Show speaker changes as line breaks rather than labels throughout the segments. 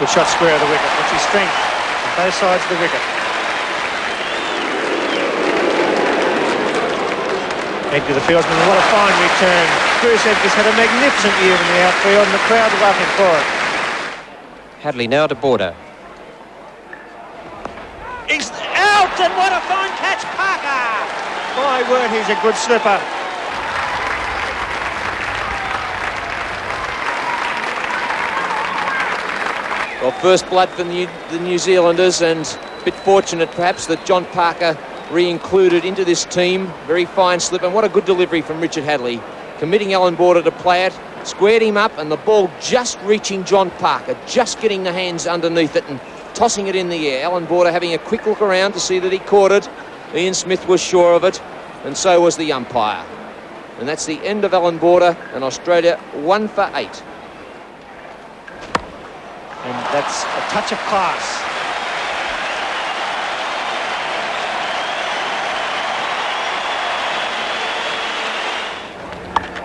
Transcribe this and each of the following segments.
Good shot square of the wicket. Watch his strength on both sides of the wicket. Into the fieldsman, what a fine return. Bruce Edgar's had a magnificent year in the outfield and the crowd love him for it.
Hadley now to Border.
He's out, and what a fine catch, Parker! My word, he's a good slipper.
Well, first blood for the New Zealanders, and a bit fortunate perhaps that John Parker re-included into this team. Very fine slip, and what a good delivery from Richard Hadley. Committing Alan Border to play it, squared him up, and the ball just reaching John Parker, just getting the hands underneath it and tossing it in the air. Alan Border having a quick look around to see that he caught it. Ian Smith was sure of it, and so was the umpire. And that's the end of Alan Border, and Australia 1 for 8.
And that's a touch of class.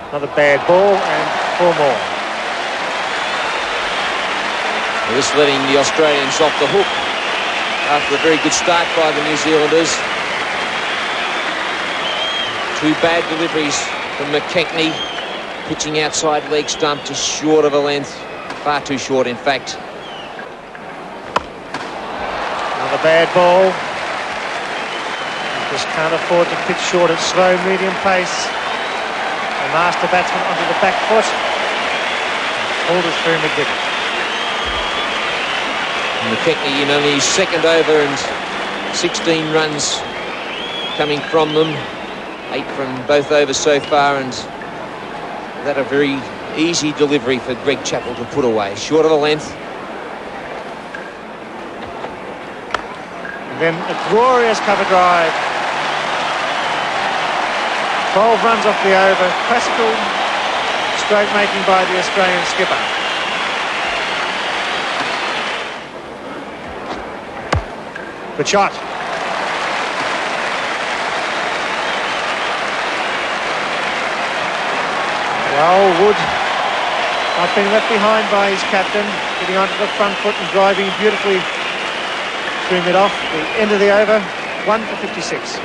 Another bad ball and 4 more.
Well, this letting the Australians off the hook after a very good start by the New Zealanders. 2 bad deliveries from McKechnie, pitching outside leg stump, just short of a length, far too short in fact.
Another bad ball. Just can't afford to pitch short at slow, medium pace. The master batsman onto the back foot. Pulled it through McGibbon.
McKechnie in only his second over and 16 runs coming from them. 8 from both overs so far, and that a very easy delivery for Greg Chappell to put away. Short of a length.
And then a glorious cover drive. 12 runs off the over. Classical stroke making by the Australian skipper. Good shot. Well, Wood not being left behind by his captain, getting onto the front foot and driving beautifully through mid-off. The end of the over, 1 for 56.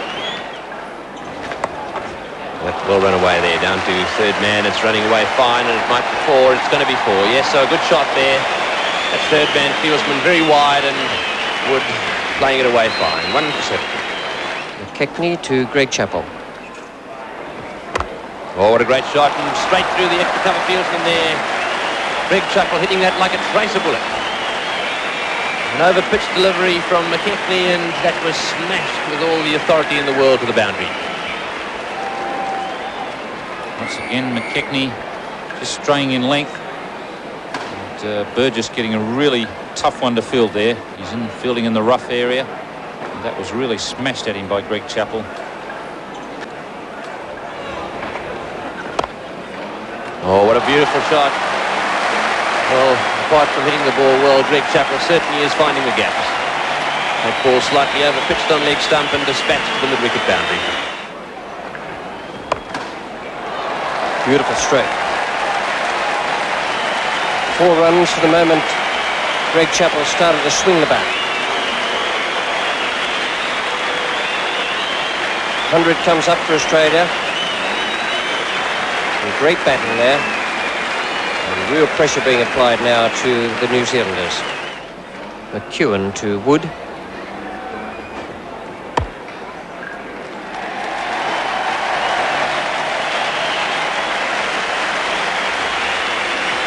Well run away there, down to third man. It's running away fine, and it might be 4. It's going to be 4. Yes, so a good shot there. That third man fieldsman very wide, and Wood playing it away fine. 1 for 7.
McKechnie to Greg Chappell.
Oh, what a great shot, and straight through the extra cover fieldsman there. Greg Chappell hitting that like a tracer bullet. An over-pitched delivery from McKechnie, and that was smashed with all the authority in the world to the boundary.
Once again, McKechnie just straying in length. And Burgess getting a really tough one to field there. He's fielding in the rough area. And that was really smashed at him by Greg Chappell.
Oh, what a beautiful shot. Well, apart from hitting the ball well, Greg Chappell certainly is finding the gaps. That ball slightly over-pitched on leg stump and dispatched to the mid-wicket boundary.
Beautiful stroke. 4 runs for the moment. Greg Chappell started to swing the bat. 100 comes up for Australia. Some great batting there. And real pressure being applied now to the New Zealanders. McEwen to Wood.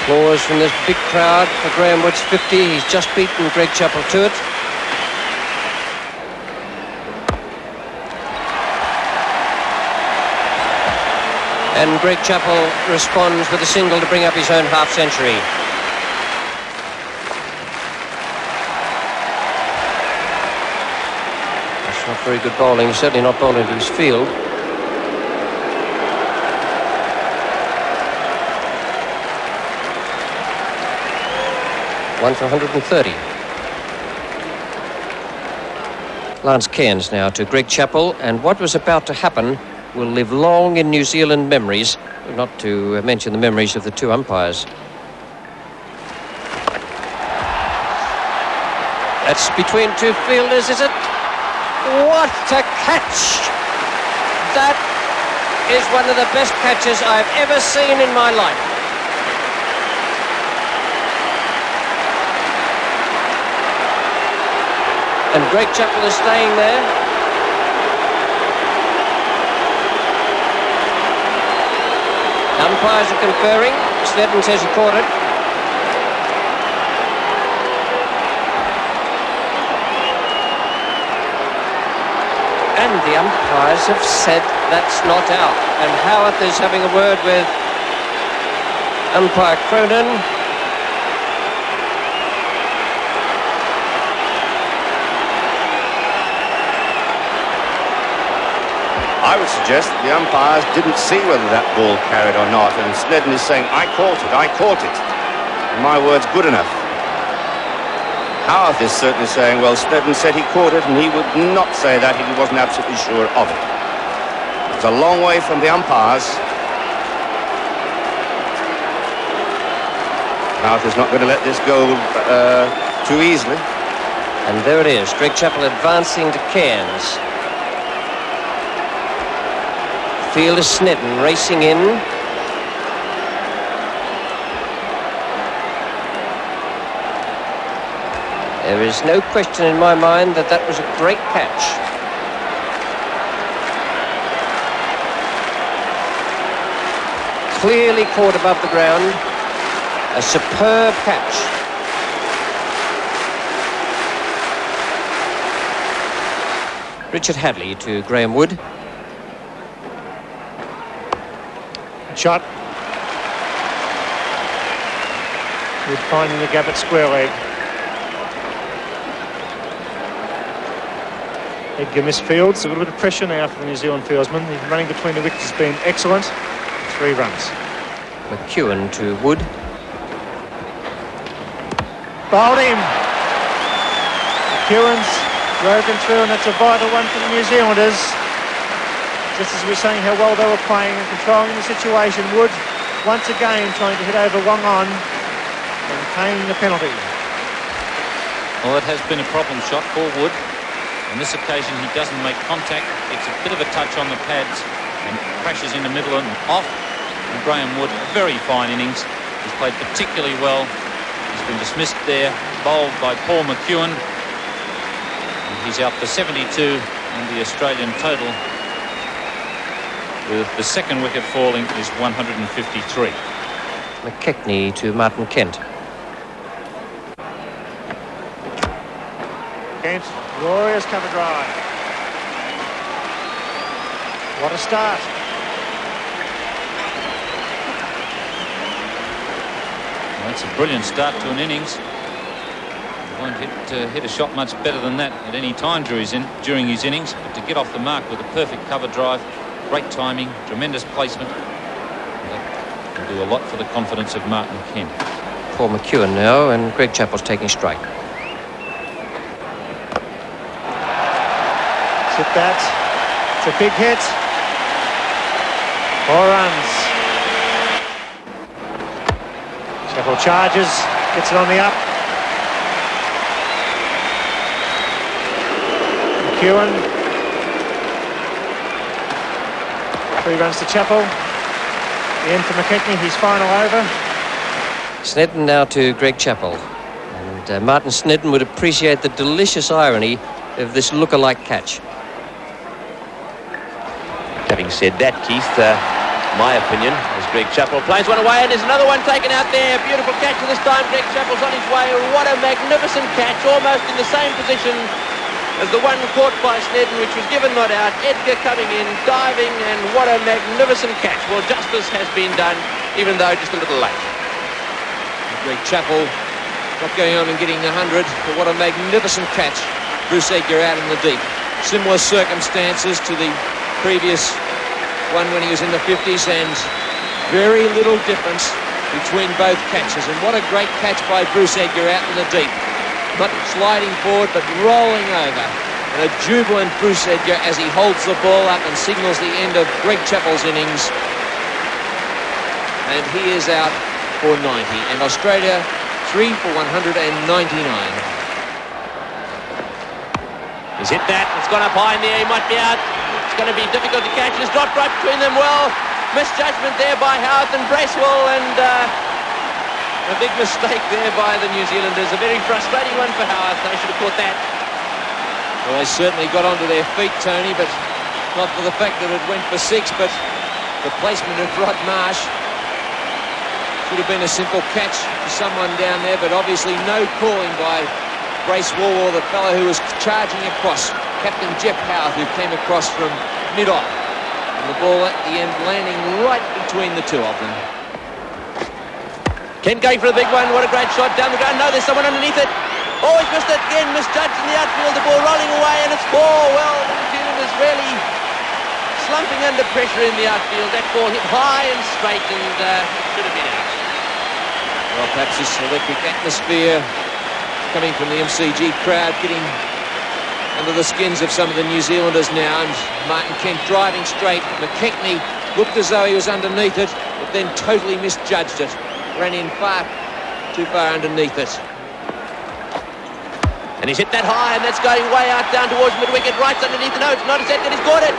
Applause from this big crowd for Graham Wood's 50. He's just beaten Greg Chappell to it. And Greg Chappell responds with a single to bring up his own half-century. That's not very good bowling, certainly not bowling to his field. One for 130. Lance Cairns now to Greg Chappell, and what was about to happen will live long in New Zealand memories, not to mention the memories of the 2 umpires. It's between two fielders, is it? What a catch! That is one of the best catches I've ever seen in my life. And Greg Chappell is staying there. Umpires are conferring. Snedden says he caught it. And the umpires have said that's not out. And Howarth is having a word with umpire Cronin.
I would suggest that the umpires didn't see whether that ball carried or not, and Snedden is saying, I caught it. And my word's good enough. Howarth is certainly saying, well, Snedden said he caught it, and he would not say that if he wasn't absolutely sure of it. It's a long way from the umpires. Howarth is not going to let this go too easily.
And there it is, Greg Chappell advancing to Cairns. Fielder Snedden racing in. There is no question in my mind that that was a great catch. Clearly caught above the ground. A superb catch. Richard Hadley to Graham Wood.
Shot. Wood finding the gap at square leg. Edgar misfields. A little bit of pressure now for the New Zealand fieldsman. The running between the wickets has been excellent. 3 runs.
McEwen to Wood.
Bowled him. McEwen's broken through, and that's a vital one for the New Zealanders. Just as we were saying how well they were playing and controlling the situation, Wood once again trying to hit over Wong On and paying the penalty.
Well, it has been a problem shot for Wood. On this occasion, he doesn't make contact. It's a bit of a touch on the pads and crashes in the middle and off. And Graham Wood, very fine innings. He's played particularly well. He's been dismissed there, bowled by Paul McEwen. And he's out for 72, and the Australian total, with the second wicket falling, is 153.
McKechnie to Martin Kent.
Kent, glorious cover drive. What a start.
Well, that's a brilliant start to an innings. He won't hit a shot much better than that at any time during his innings, but to get off the mark with a perfect cover drive, great timing, tremendous placement, that will do a lot for the confidence of Martin Kent.
Paul McEwen now, and Greg Chappell's taking strike.
Hit that. It's a big hit. 4 runs. Chappell charges, gets it on the up. McEwen. 3 runs to Chappell. The end for McKechnie, his final over.
Snedden now to Greg Chappell. And Martin Snedden would appreciate the delicious irony of this look-alike catch.
Having said that, Keith, my opinion, as Greg Chappell plays one away, and there's another one taken out there. Beautiful catch, and this time Greg Chappell's on his way. What a magnificent catch, almost in the same position as the one caught by Snedden, which was given not out. Edgar coming in, diving, and what a magnificent catch. Well, justice has been done, even though just a little late.
Greg Chappell not going on and getting 100, but what a magnificent catch. Bruce Edgar out in the deep. Similar circumstances to the previous one when he was in the 50s, and very little difference between both catches. And what a great catch by Bruce Edgar out in the deep. Not sliding forward, but rolling over. And a jubilant Bruce Edgar as he holds the ball up and signals the end of Greg Chappell's innings. And he is out for 90. And Australia 3 for 199.
He's hit that. It's gone up high in the air. He might be out. It's going to be difficult to catch. It's dropped right between them. Well, misjudgment there by Howard and Bracewell, and a big mistake there by the New Zealanders. A very frustrating one for Howard. They should have caught that.
Well, they certainly got onto their feet, Tony, but not for the fact that it went for 6, but the placement of Rod Marsh should have been a simple catch for someone down there, but obviously no calling by Bracewell or the fellow who was charging across, Captain Jeff Howard, who came across from mid-on. And the ball at the end landing right between the two of them.
Kent going for the big one. What a great shot down the ground. No, there's someone underneath it. Oh, he's missed it again. Misjudged in the outfield. The ball rolling away, and it's 4. Well, New Zealand is really slumping under pressure in the outfield. That ball hit high and straight, and should have been out.
Well, perhaps this electric atmosphere coming from the MCG crowd getting under the skins of some of the New Zealanders now, and Martin Kent driving straight. McKechnie looked as though he was underneath it, but then totally misjudged it. Ran in too far underneath it.
And he's hit that high, and that's going way out down towards mid-wicket, right underneath. No, it's not a set, and he's got it.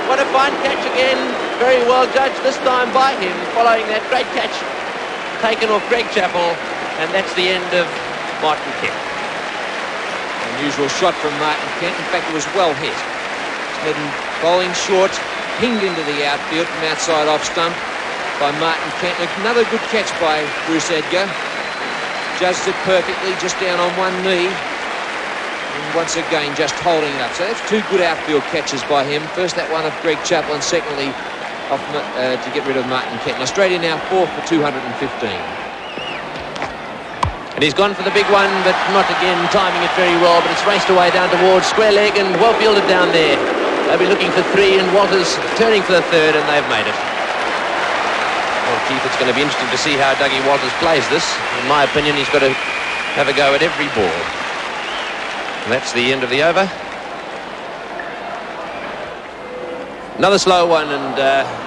What a fine catch again. Very well judged this time by him, following that great catch taken off Greg Chappell, and that's the end of Martin Kent.
Unusual shot from Martin Kent. In fact, it was well hit. Snedden bowling short, pinged into the outfield from outside off stump by Martin Kent. Another good catch by Bruce Edgar. Judged it perfectly, just down on one knee. And once again, just holding it up. So that's 2 good outfield catches by him. First that one of Greg Chappell, and secondly off, to get rid of Martin Kent. Australia now 4 for 215.
And he's gone for the big one, but not again timing it very well, but it's raced away down towards square leg and well fielded down there. They'll be looking for 3, and Walters turning for the 3rd, and they've made it. Well, Keith, it's going to be interesting to see how Dougie Walters plays this. In my opinion, he's got to have a go at every ball. And that's the end of the over. Another slow one, and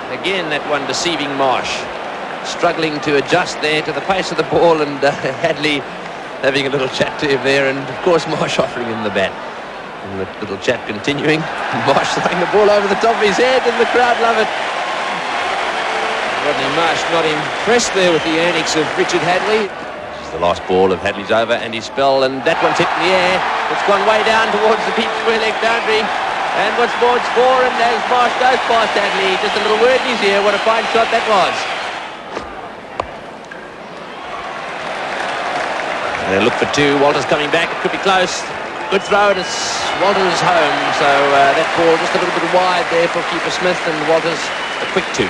again that one deceiving Marsh. Struggling to adjust there to the pace of the ball, and Hadley having a little chat to him there, and of course Marsh offering him the bat. And the little chat continuing. Marsh throwing the ball over the top of his head, and the crowd love it.
Rodney Marsh not impressed there with the antics of Richard Hadley.
It's the last ball of Hadley's over, and his spell, and that one's hit in the air. It's gone way down towards the deep square leg boundary. And what's more, it's 4, and as Marsh goes past Hadley, just a little word in his ear. What a fine shot that was. And they look for 2. Walters coming back. It could be close. Good throw, and it's Walters home. So that ball just a little bit wide there for keeper Smith, and Walters a quick 2.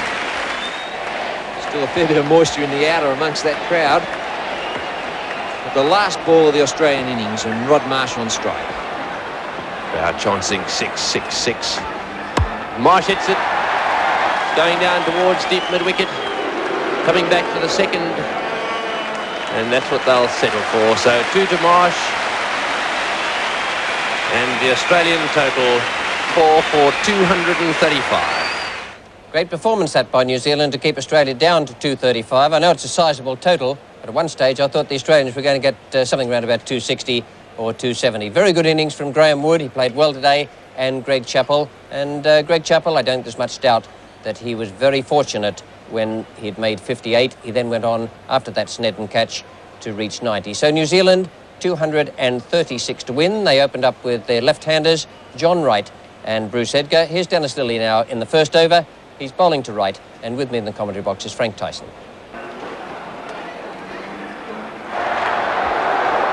Still a fair bit of moisture in the outer amongst that crowd. But the last ball of the Australian innings, and Rod Marsh on strike.
Crowd chancing 6, 6, 6. Marsh hits it. Going down towards deep mid-wicket. Coming back for the 2nd. And that's what they'll settle for. So 2 to Marsh. And the Australian total 4 for 235.
Great performance that by New Zealand to keep Australia down to 235. I know it's a sizable total, but at one stage I thought the Australians were going to get something around about 260 or 270. Very good innings from Graham Wood. He played well today, and Greg Chappell. And Greg Chappell, I don't think there's much doubt that he was very fortunate when he'd made 58. He then went on after that Snedden catch to reach 90. So New Zealand 236 to win. They opened up with their left-handers, John Wright and Bruce Edgar. Here's Dennis Lilly now in the first over. He's bowling to right, and with me in the commentary box is Frank Tyson.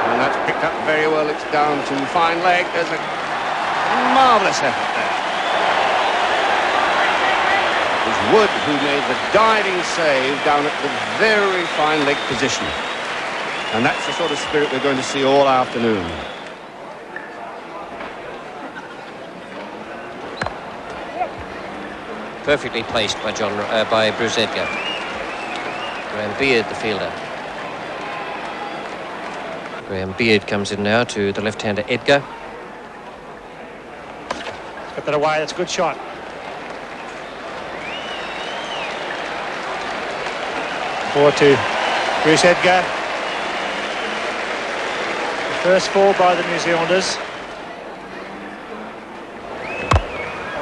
And that's picked up very well. It's down to fine leg. There's a marvellous effort there. It was Wood who made the diving save down at the very fine leg position. And that's the sort of spirit we're going to see all afternoon.
Perfectly placed by by Bruce Edgar. Graham Beard, the fielder. Graham Beard comes in now to the left-hander Edgar.
Got that away. That's a good shot. Four to Bruce Edgar. The first 4 by the New Zealanders.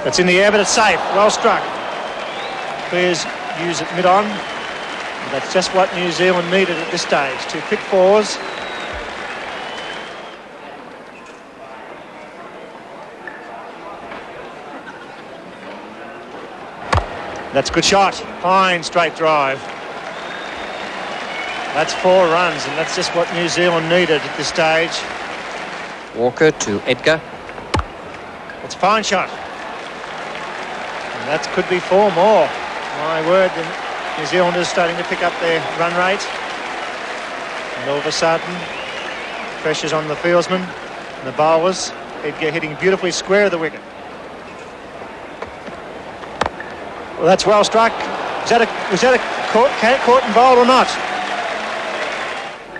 It's in the air, but it's safe. Well struck. Clears Hughes at mid-on. That's just what New Zealand needed at this stage. 2 quick fours. That's a good shot. Fine straight drive. That's 4 runs, and that's just what New Zealand needed at this stage.
Walker to Edgar.
It's a fine shot. And that could be 4 more. My word, the New Zealanders starting to pick up their run rate. And all of a sudden, pressure's on the fieldsmen and the bowlers. Edgar hitting beautifully square of the wicket. Well, that's well struck. Was that a caught and bowled or not?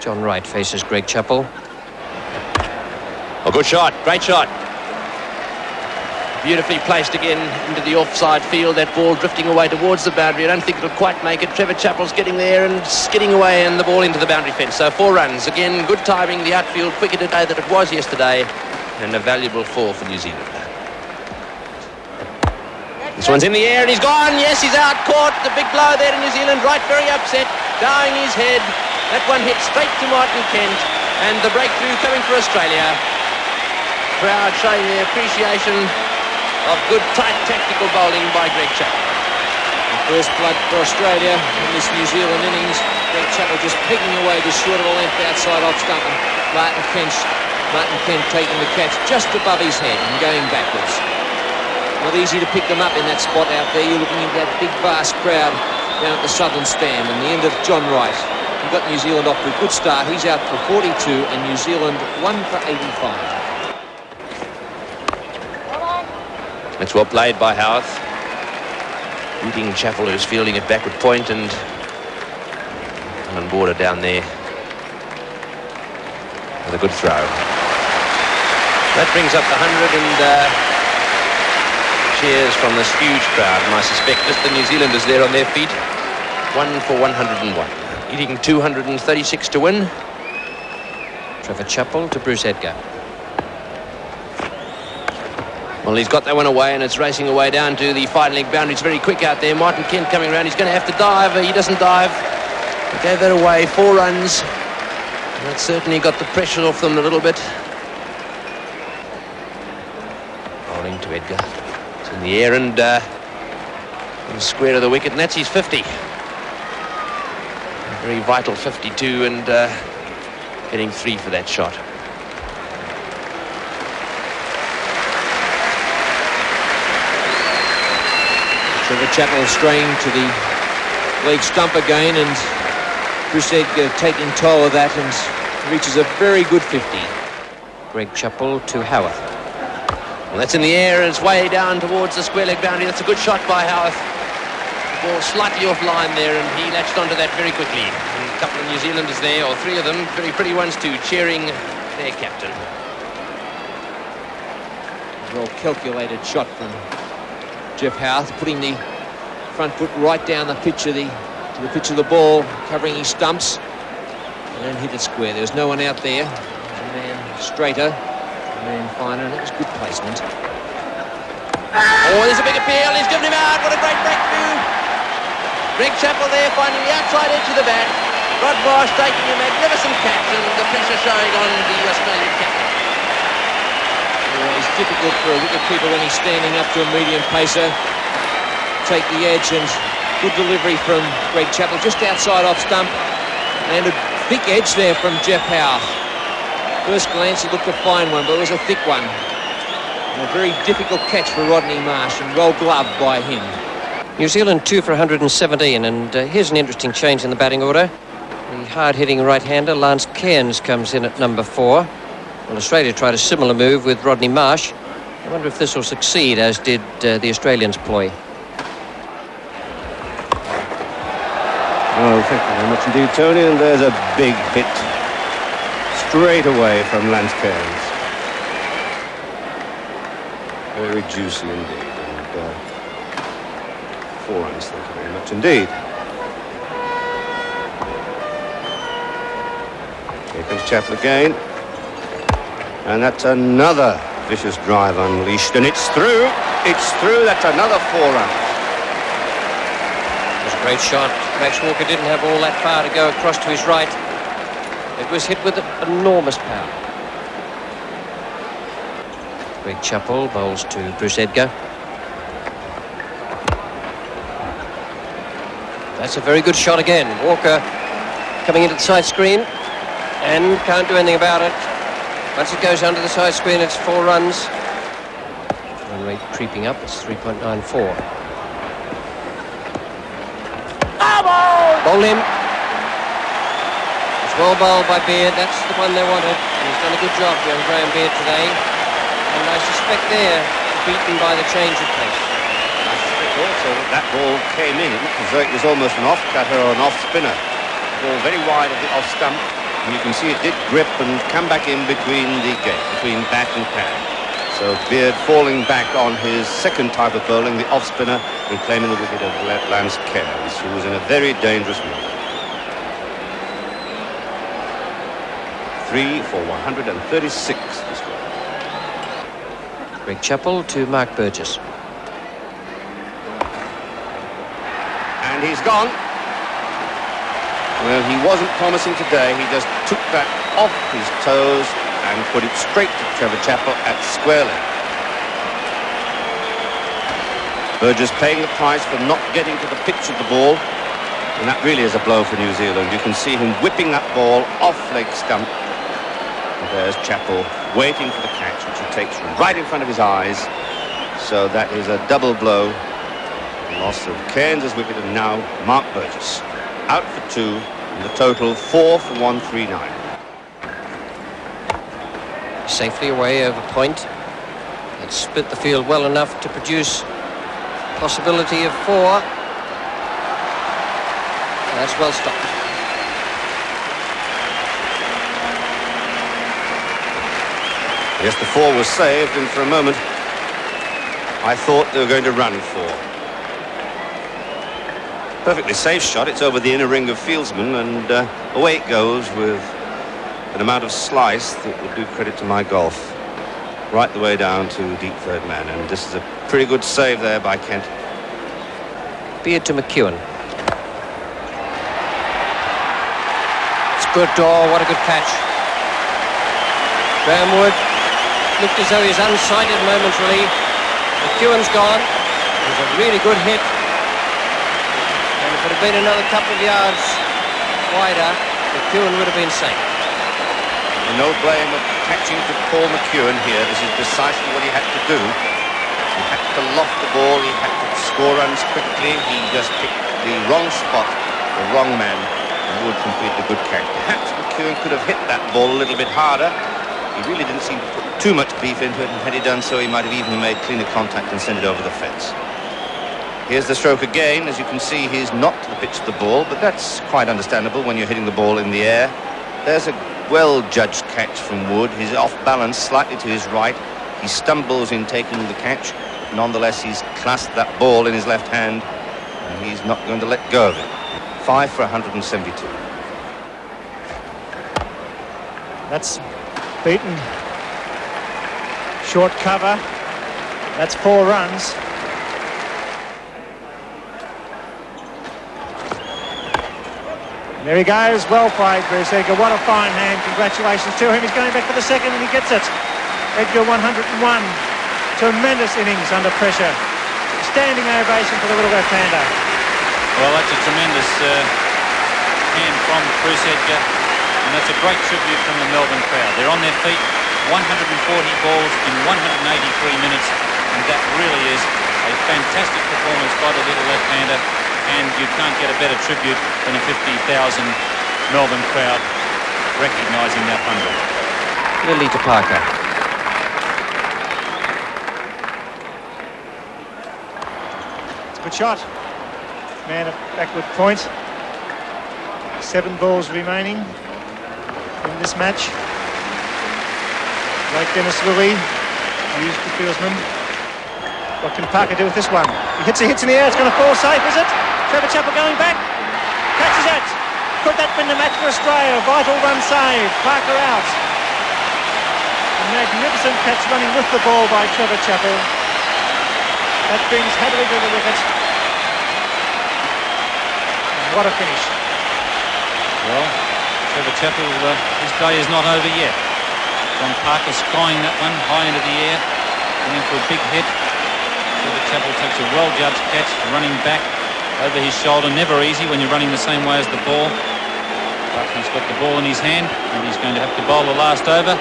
John Wright faces Greg Chappell.
A good shot, great shot. Beautifully placed again into the offside field. That ball drifting away towards the boundary. I don't think it'll quite make it. Trevor Chappell's getting there and skidding away, and the ball into the boundary fence. So 4 runs. Again, good timing. The outfield quicker today than it was yesterday, and a valuable 4 for New Zealand. This one's in the air and he's gone. Yes, he's out. Caught. The big blow there to New Zealand. Wright very upset. Bowing his head. That one hit straight to Martin Kent. And the breakthrough coming for Australia. Crowd showing their appreciation of good, tight, tactical bowling by Greg Chappell.
First blood for Australia in this New Zealand innings. Greg Chappell just pegging away just short of a length outside off stump. Martin Kent taking the catch just above his head and going backwards. Not easy to pick them up in that spot out there. You're looking into that big, vast crowd down at the southern stand. And the end of John Wright. He got New Zealand off to a good start. He's out for 42 and New Zealand 1 for 85.
It's well played by Howarth. Beating Chappell, who's fielding at backward point, and on border down there with a good throw. That brings up the 100 and cheers from this huge crowd, and I suspect just the New Zealanders there on their feet. 1 for 101. Hitting 236 to win.
Trevor Chappell to Bruce Edgar.
Well, he's got that one away, and it's racing away down to the final leg boundary. It's very quick out there. Martin Kent coming around. He's going to have to dive. He doesn't dive. He gave that away. 4 runs. And that certainly got the pressure off them a little bit. Bowling to Edgar. It's in the air and in the square of the wicket, and that's his 50. A very vital 52, and getting 3 for that shot.
Trevor Chappell straying to the leg stump again, and Bruce Edgar taking toll of that and reaches a very good 50.
Greg Chappell to Howarth.
Well, that's in the air and it's way down towards the square leg boundary. That's a good shot by Howarth. The ball slightly offline there, and he latched onto that very quickly. And a couple of New Zealanders there, or 3 of them, very pretty ones too, cheering their captain.
Well calculated shot from Jeff Howarth, putting the front foot right down the pitch of the pitch of the ball, covering his stumps, and hit it square. There was no one out there. A man straighter, a man finer, and it was good placement.
Oh, there's a big appeal. He's given him out. What a great breakthrough. Greg Chappell there finding the outside edge of the bat. Rod Marsh taking a magnificent catch, and the pressure showing on the Australian captain.
It's difficult for a wicketkeeper when he's standing up to a medium pacer. Take the edge, and good delivery from Greg Chappell just outside off stump, and a thick edge there from Jeff Howarth. First glance it looked a fine one, but it was a thick one. And a very difficult catch for Rodney Marsh, and well gloved by him.
New Zealand 2 for 117, and here's an interesting change in the batting order. The hard-hitting right-hander Lance Cairns comes in at number 4. Well, Australia tried a similar move with Rodney Marsh. I wonder if this will succeed, as did the Australians ploy.
Oh, thank you very much indeed, Tony. And there's a big hit straight away from Lance Cairns. Very juicy indeed. And 4 runs, thank you very much indeed. Here comes Chappell again. And that's another vicious drive unleashed, and it's through. It's through. That's another 4 runs.
It was a great shot. Max Walker didn't have all that power to go across to his right. It was hit with enormous power. Greg Chappell bowls to Bruce Edgar. That's a very good shot again. Walker coming into the side screen and can't do anything about it. Once it goes under the side screen, it's 4 runs. Run rate creeping up, it's 3.94. Bowled him. It's well bowled by Beard. That's the one they wanted. And he's done a good job, young Graham Beard, today. And I suspect they're beaten by the change of pace.
I suspect also that ball came in as though it was almost an off-cutter or an off-spinner. Ball very wide of the off-stump. And you can see it did grip and come back in between the gate, between bat and pad. So Beard falling back on his second type of bowling, the off-spinner, and claiming the wicket of Lance Cairns, who was in a very dangerous mood. 3 for 136 this one.
Greg Chappell to Mark Burgess.
And he's gone. Well, he wasn't promising today. He just took that off his toes and put it straight to Trevor Chappell at square leg. Burgess paying the price for not getting to the pitch of the ball, and that really is a blow for New Zealand. You can see him whipping that ball off leg stump. And there's Chappell waiting for the catch, which he takes right in front of his eyes. So that is a double blow. The loss of Cairns' wicket, and now Mark Burgess out for 2, and the total 4 for 139.
Safely away over point. It split the field well enough to produce possibility of 4. And that's well stopped.
Yes, the 4 was saved, and for a moment I thought they were going to run 4. Perfectly safe shot. It's over the inner ring of fieldsmen, and away it goes with an amount of slice that would do credit to my golf. Right the way down to deep third man, and this is a pretty good save there by Kent.
Beard to McEwen. It's good. Oh, what a good catch. Graham Wood looked as though he's unsighted momentarily. McEwen's gone. It was a really good hit. And if it had been another couple of yards wider, McEwen would have been safe.
No blame of catching to Paul McEwen here. This is precisely what he had to do. He had to loft the ball, he had to score runs quickly. He just picked the wrong spot, the wrong man, and Wood completed a good catch. Perhaps McEwen could have hit that ball a little bit harder. He really didn't seem to put too much beef into it, and had he done so, he might have even made cleaner contact and sent it over the fence. Here's the stroke again. As you can see, he's not to the pitch of the ball, but that's quite understandable when you're hitting the ball in the air. There's a well-judged catch from Wood. He's off balance slightly to his right. He stumbles in taking the catch. Nonetheless, he's clasped that ball in his left hand, and he's not going to let go of it. 5 for 172.
That's beaten. Short cover. That's 4 runs. There he goes, well played, Bruce Edgar. What a fine hand. Congratulations to him. He's going back for the second and he gets it. Edgar 101. Tremendous innings under pressure. Standing ovation for the little left-hander.
Well, that's a tremendous hand from Bruce Edgar, and that's a great tribute from the Melbourne crowd. They're on their feet, 140 balls in 183 minutes, and that really is a fantastic performance by the little left-hander. And you can't get a better tribute than a 50,000 Melbourne crowd recognising that wonder.
Lily to Parker.
It's a good shot. Man at backward point. 7 balls remaining in this match. Like Dennis Lilly, used the fieldsman. What can Parker do with this one? He hits in the air. It's going to fall safe, is it? Trevor Chappell going back, catches it. Could that win the match for Australia? Vital run save. Parker out. A magnificent catch running with the ball by Trevor Chappell. That brings Hadley to the wicket. And what a finish.
Well, Trevor Chappell, his day is not over yet. John Parker skying that one high into the air, going for a big hit. Trevor Chappell takes a well-judged catch, running back over his shoulder. Never easy when you're running the same way as the ball. But he's got the ball in his hand, and he's going to have to bowl the last over.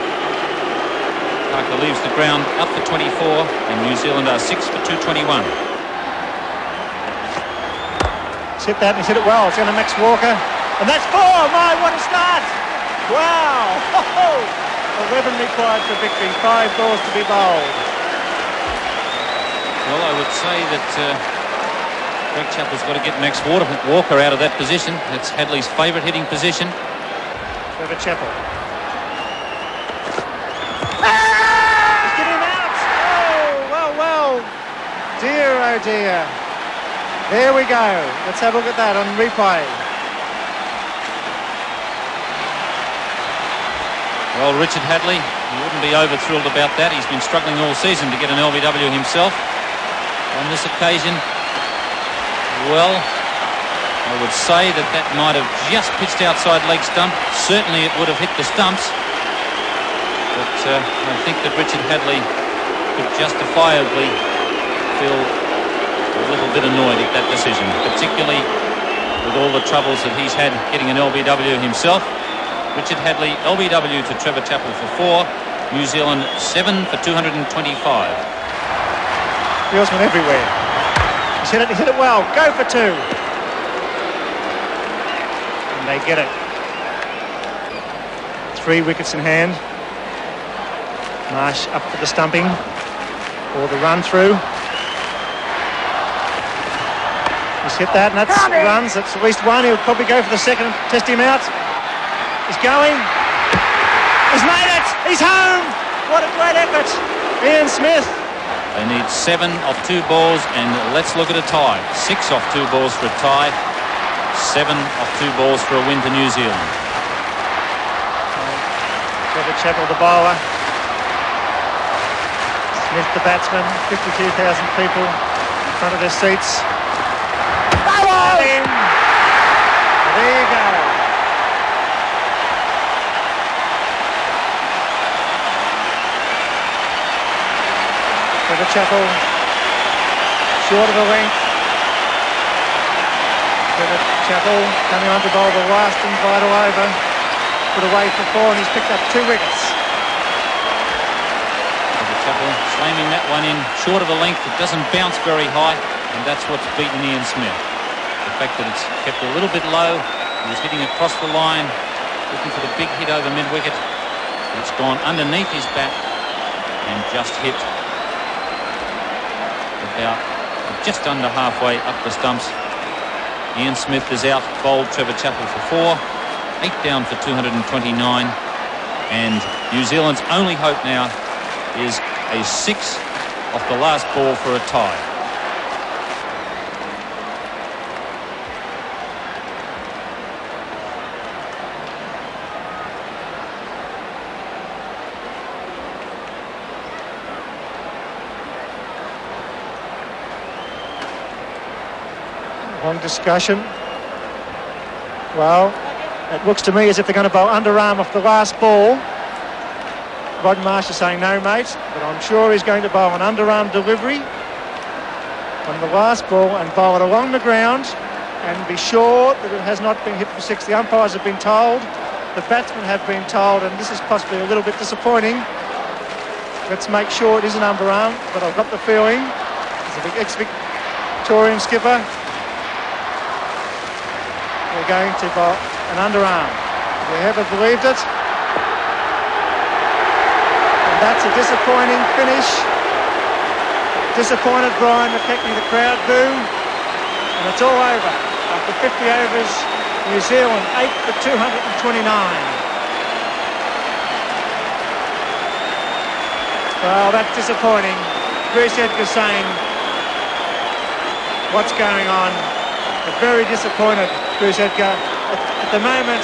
Parker leaves the ground up for 24, and New Zealand are 6 for 221.
He's hit that, and he's hit it well. It's going to Max Walker. And that's 4! My, what a start! Wow! 11 required for victory, 5 balls to be bowled.
Well, I would say that Greg Chappell's got to get Max Walker out of that position. That's Hadley's favourite hitting position.
Trevor Chappell. He's getting him out! Oh, well. Dear, oh dear. There we go. Let's have a look at that on replay.
Well, Richard Hadley, he wouldn't be over-thrilled about that. He's been struggling all season to get an LBW himself. On this occasion, well, I would say that might have just pitched outside leg stump. Certainly it would have hit the stumps. But I think that Richard Hadley could justifiably feel a little bit annoyed at that decision, particularly with all the troubles that he's had getting an LBW himself. Richard Hadley, LBW to Trevor Chappell for 4. New Zealand 7 for 225.
Fieldsman everywhere. He's hit it well. Go for 2. And they get it. 3 wickets in hand. Marsh up for the stumping or the run through. He's hit that, and that's runs. That's at least 1. He'll probably go for the second, test him out. He's going. He's made it. He's home. What a great effort. Ian Smith.
They need 7 off 2 balls, and let's look at a tie. 6 off 2 balls for a tie. 7 off 2 balls for a win to New Zealand.
Trevor Chappell, the bowler. Smith, the batsman. 52,000 people in front of their seats. Bowling. There you go. Trevor Chappell, short of the length. Trevor Chappell coming on to bowl the last and vital over. Put away for 4, and he's picked up 2 wickets.
Trevor Chappell slamming that one in short of the length. It doesn't bounce very high, and that's what's beaten Ian Smith. The fact that it's kept a little bit low. He was hitting across the line, looking for the big hit over mid-wicket. It's gone underneath his bat and just hit about just under halfway up the stumps. Ian Smith is out, bowled Trevor Chappell for 4, 8 down for 229, and New Zealand's only hope now is a 6 off the last ball for a tie.
Long discussion. Well, it looks to me as if they're going to bowl underarm off the last ball. Rod Marsh is saying no, mate, but I'm sure he's going to bowl an underarm delivery on the last ball and bowl it along the ground and be sure that it has not been hit for 6. The umpires have been told, the batsmen have been told, and this is possibly a little bit disappointing. Let's make sure it is an underarm, but I've got the feeling as a big ex-Victorian skipper, we're going to bowl an underarm. Have you ever believed it? And that's a disappointing finish. Disappointed Brian McKechnie, the crowd boo. And it's all over. After 50 overs, New Zealand 8 for 229. Well, that's disappointing. Bruce Edgar saying, what's going on? They're very disappointed, Bruce Edgar. At the moment,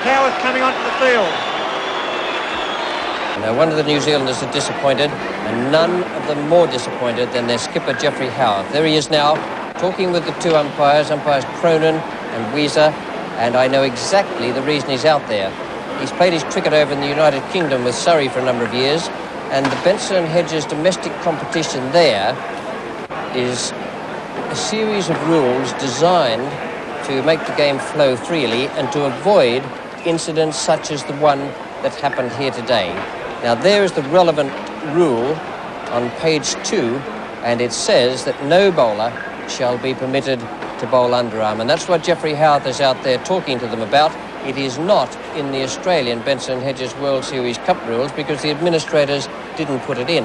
Howard coming onto the field.
No wonder the New Zealanders are disappointed, and none of them more disappointed than their skipper, Geoffrey Howe. There he is now, talking with the two umpires Cronin and Weezer, and I know exactly the reason he's out there. He's played his cricket over in the United Kingdom with Surrey for a number of years, and the Benson and Hedges domestic competition there is a series of rules designed to make the game flow freely and to avoid incidents such as the one that happened here today. Now there is the relevant rule on page 2, and it says that no bowler shall be permitted to bowl underarm, and that's what Geoffrey Howe is out there talking to them about. It is not in the Australian Benson Hedges World Series Cup rules because the administrators didn't put it in.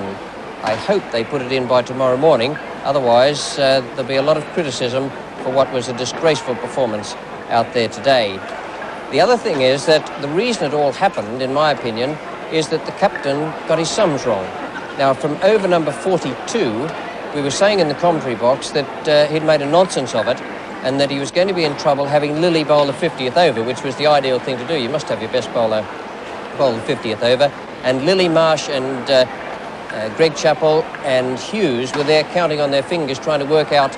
I hope they put it in by tomorrow morning, otherwise there'll be a lot of criticism for what was a disgraceful performance out there today. The other thing is that the reason it all happened, in my opinion, is that the captain got his sums wrong. Now, from over number 42, we were saying in the commentary box that he'd made a nonsense of it and that he was going to be in trouble having Lilly bowl the 50th over, which was the ideal thing to do. You must have your best bowler bowl the 50th over. And Lilly, Marsh and Greg Chappell and Hughes were there counting on their fingers trying to work out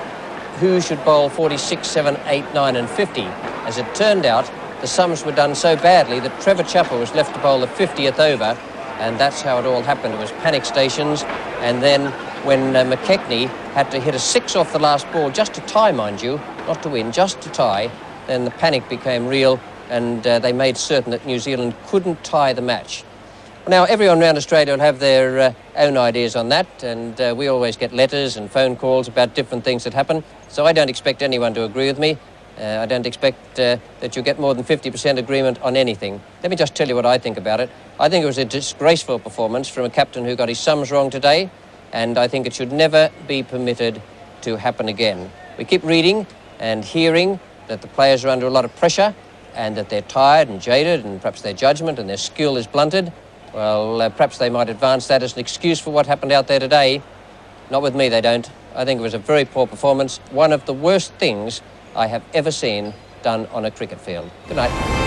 who should bowl 46, 7, 8, 9 and 50. As it turned out, the sums were done so badly that Trevor Chappell was left to bowl the 50th over, and that's how it all happened. It was panic stations, and then when McKechnie had to hit a 6 off the last ball, just to tie, mind you, not to win, just to tie, then the panic became real, and they made certain that New Zealand couldn't tie the match. Now, everyone around Australia will have their own ideas on that, and we always get letters and phone calls about different things that happen, so I don't expect anyone to agree with me. I don't expect that you'll get more than 50% agreement on anything. Let me just tell you what I think about it. I think it was a disgraceful performance from a captain who got his sums wrong today, and I think it should never be permitted to happen again. We keep reading and hearing that the players are under a lot of pressure and that they're tired and jaded and perhaps their judgment and their skill is blunted. Well, perhaps they might advance that as an excuse for what happened out there today. Not with me, they don't. I think it was a very poor performance, one of the worst things I have ever seen done on a cricket field. Good night.